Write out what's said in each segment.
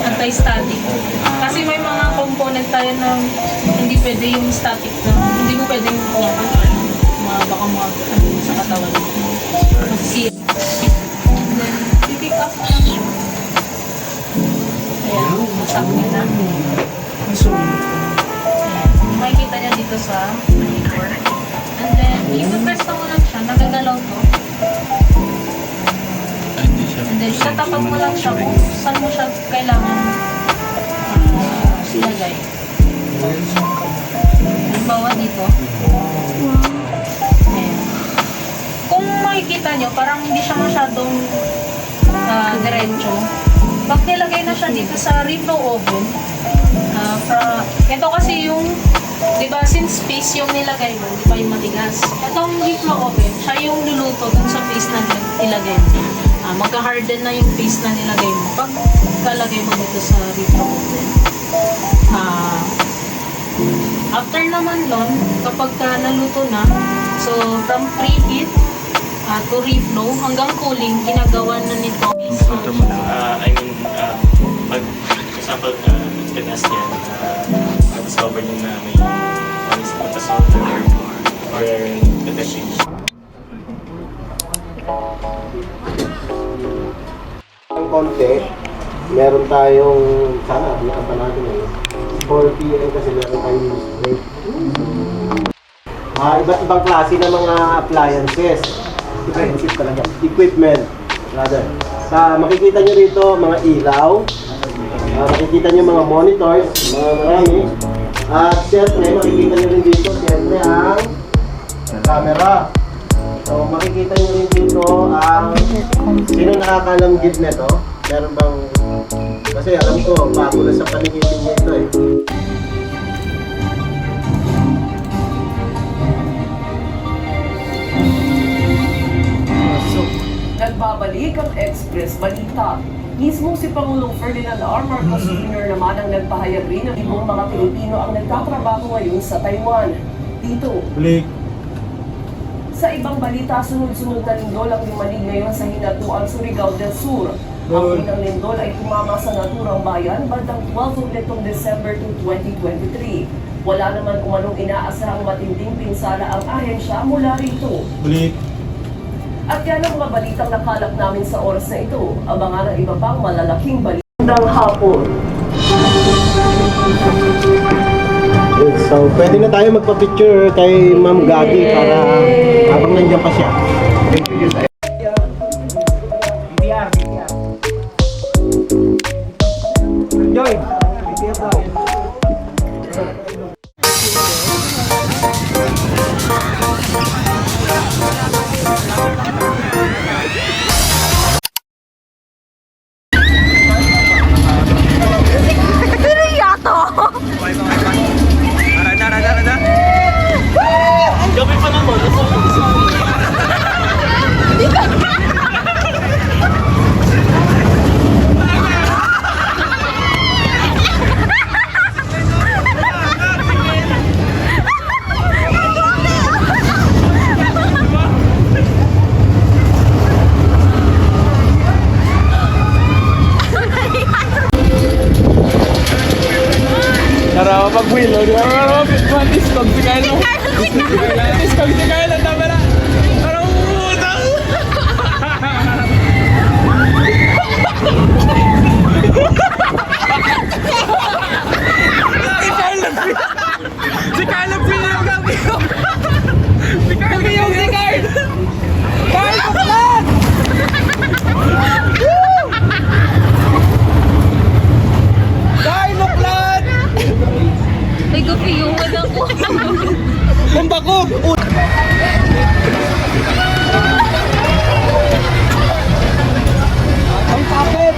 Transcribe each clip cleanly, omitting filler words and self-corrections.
Anti-static. Kasi may mga component tayo na hindi pwede yung static na, hindi mo pwede yung baka mga sa katawan. Kasi, then, pick up lang siya. Ayan, masak niya na. Ayan, makikita niya dito sa monitor. And then, i-press mo lang siya, nagagalaw to. And then, itatapat mo lang siya kung saan mo siya kailangan ilagay. Halimbawa dito. Ayan. Kung makikita nyo, parang hindi siya masyadong diretso. Pag nilagay na siya dito sa reflow oven, ito kasi yung, di ba, since paste yung nilagay mo, di ba yung matigas? Itong reflow oven, siya yung luluto dun sa paste na nilagay mo. Magka-harden na yung paste na nilagay mo pag kalagay mo dito sa reflow oven. After naman nun, kapag naluto na, so from preheat to reflow hanggang cooling, ginagawa na nito. Pag example, tinas yan, discover nyo na may pagkasolder or the-change. Ang konti, meron tayong, sana, nakapa natin yun. 4 p.m. kasi meron tayong news break. Iba't ibang klase ng mga appliances. Equipment, rather. Makikita nyo rito mga ilaw. Makikita nyo mga monitors, mga marami. At siyempre, makikita nyo rin dito, siyempre ang camera. So, makikita nyo rin dito ang sino nakakalanggit nito. Meron bang, kasi alam ko, bago na sa panigitin niya ito eh. Nagbabalik ang Express Balita. Mismo si Pangulong Ferdinand R. Marcos Jr. naman ang nagpahayag rin ng ibang mga Pilipino ang nagtatrabaho ngayon sa Taiwan. Dito. Sa ibang balita, sunod-sunod na lindol ang limanig ngayon sa Hinatuan, Surigao del Sur. Ang unang lindol ay tumama sa naturang bayan bandang 12 nitong December 2023. Wala naman umanong inaasahang matinding pinsala ang ahensya mula rito. At yan ang mga balitang nakalap namin sa oras na ito. Abangan ang iba pang malalaking balita ng hapon. So, pwede na tayo magpa-picture kay Ma'am Gabi para habang nandiyan pa siya. Enjoy! Gabi pa naman. Tara, pag-wheel. Discount si Kyle. Discount si Kyle. Tama na. Parang umutang. Si Kyle ang pili yung gabi ko. Si Kyle yung si Kyle. Kyle, kaplan! Ay, gupiyungan ako. Pambakog! Ang kapit!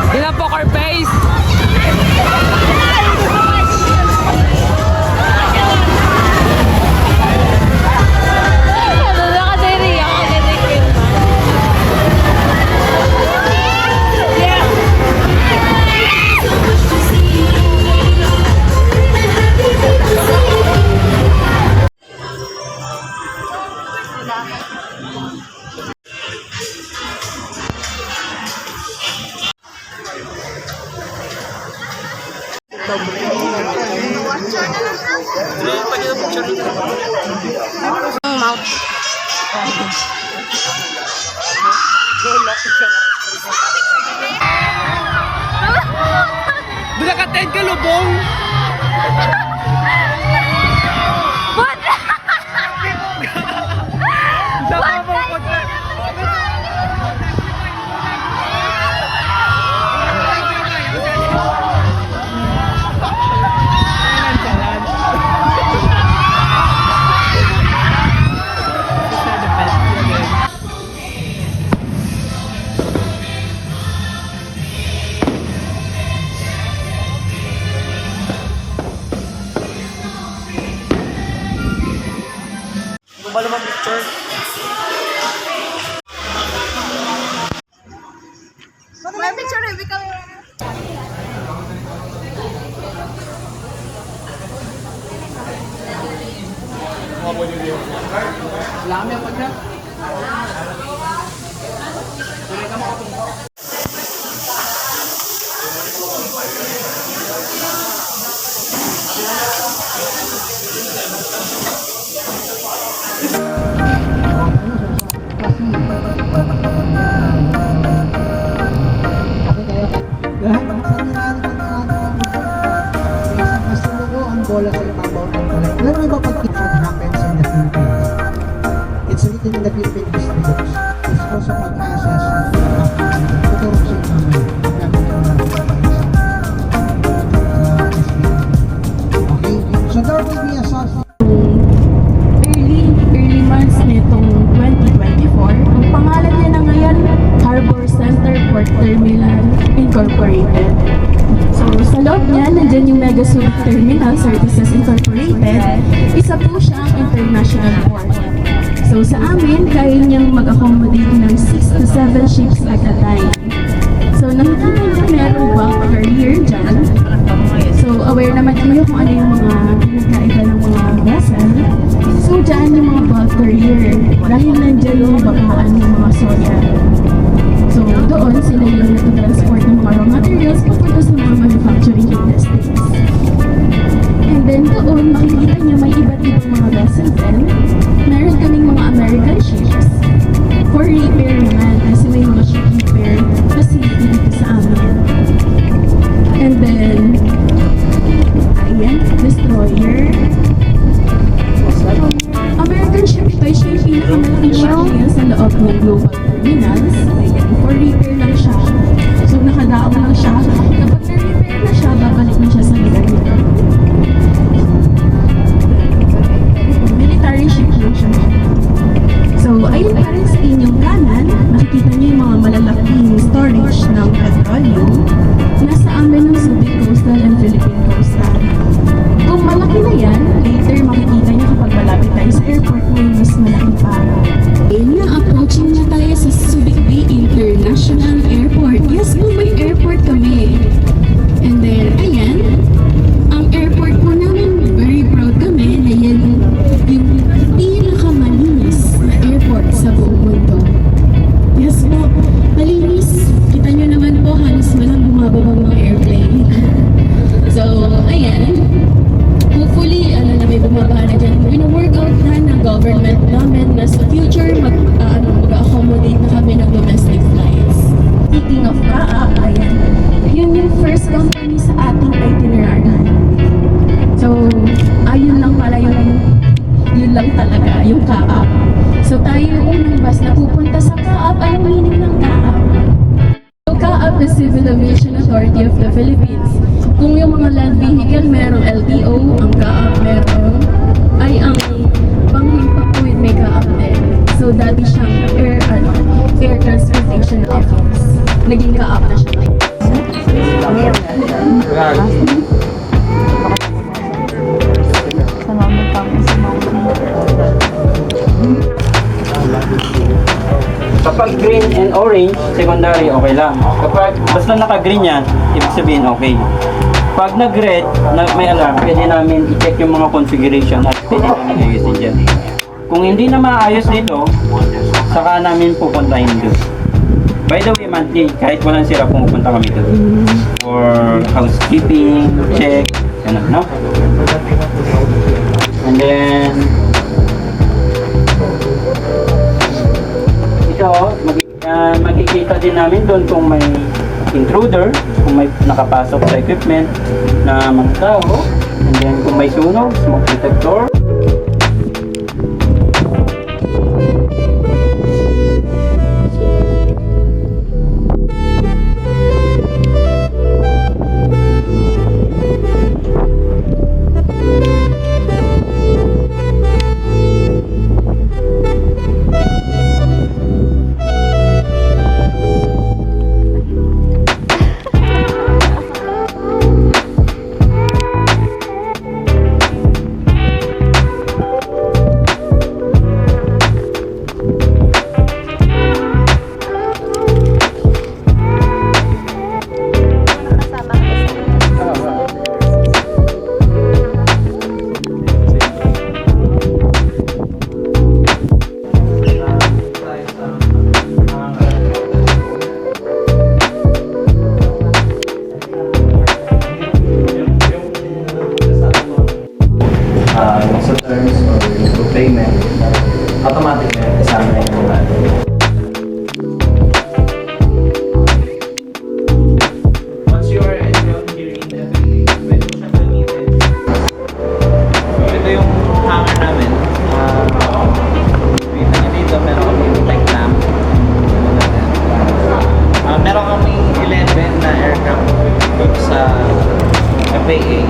Ilan poker face? Bila ka 10 ka lubong! Gumbalo mo picture. May picture rin, ikaw. Lami ang pagka. Lahat ng sanirahan ng basta mo ang bola sa ibabaw ng bola. Alam mo ba pag picture happens in the Philippines? It's written in the Philippine history books. It's also pag-asa sa tutulong sa inyo naman. Okay? So there will be a soft early months nitong 2024. Ang pangalan niya na ngayon, Harbor Center Port Terminal Incorporated. So, sa loob niya, nandyan yung Mega Subic Terminal Services Incorporated. Isa po siyang international port. So, sa amin, kaya niyang mag-accommodate ng 6 to 7 ships at a time. So, nakikita niyo merong bulk carrier dyan. So, aware naman kayo kung ano yung mga pinagkaiba ng mga vessel. So, dyan yung mga bulk carrier. Dahil nandyan yung bakaan ng mga soya. So, doon sila yung nag-transport ng mga raw materials papunta sa mga manufacturing industries. And then doon, makikita niyo may iba't ibang mga vessels din. Meron kaming mga American ships for repair naman kasi may mga ship repair facility dito sa amin. And then, ayan, destroyer. American ship ito ay siya yung pinakamalaking ship ngayon sa loob ng global terminals. Ayan, for repair lang siya. So, nakadaong lang siya. Kapag na-repair na siya, babalik na siya sa lugar nito. Military ship lang siya. So, ayun pa rin sa inyong kanan, makikita niyo yung government namin na sa future mag-accommodate na kami ng domestic flights. Speaking of Kaap, ayan, yun yung first company sa ating itinerary. So, ayun lang pala yun lang talaga, yung Kaap. So, tayo yung unang bus na pupunta sa Kaap. Anong meaning ng Kaap? So, Kaap is Civil Aviation Authority of the Philippines. Kung yung mga land vehicle, merong LTO, ang Kaap merong, ang panghimpapawid may Kaap din. So, dati siyang Air Transportation Office. Naging Kaap na siya. Kapag green and orange, secondary, okay lang. Kapag basta naka-green yan, ibig sabihin okay. Pag nag-red, may alarm, pwede namin i-check yung mga configuration at pwede namin ayusin dyan. Kung hindi na maayos dito, saka namin pupuntahin doon. By the way, monthly, kahit walang sira, pumupunta kami doon. For housekeeping, check, ganun, no? And then, ito, makikita din namin doon kung may intruder, kung may nakapasok sa equipment na mga tao, and then kung may sunog, smoke detector. Sa terms or payment, automatic na kasama na yung mga once you are enrolled here in the pwede mo siya gamitin. So ito yung hangar namin. Kita nyo dito, meron kami yung tech lamp. Meron kami 11 na aircraft dito sa FAA.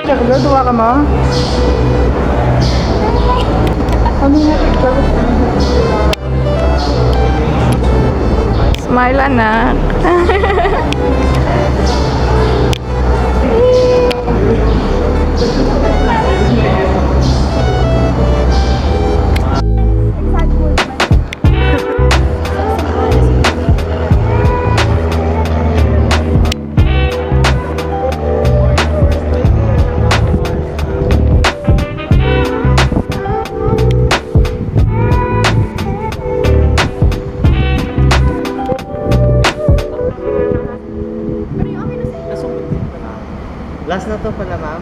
Nagagawa ka mo? Smile, anak. Last na to pala, ma'am.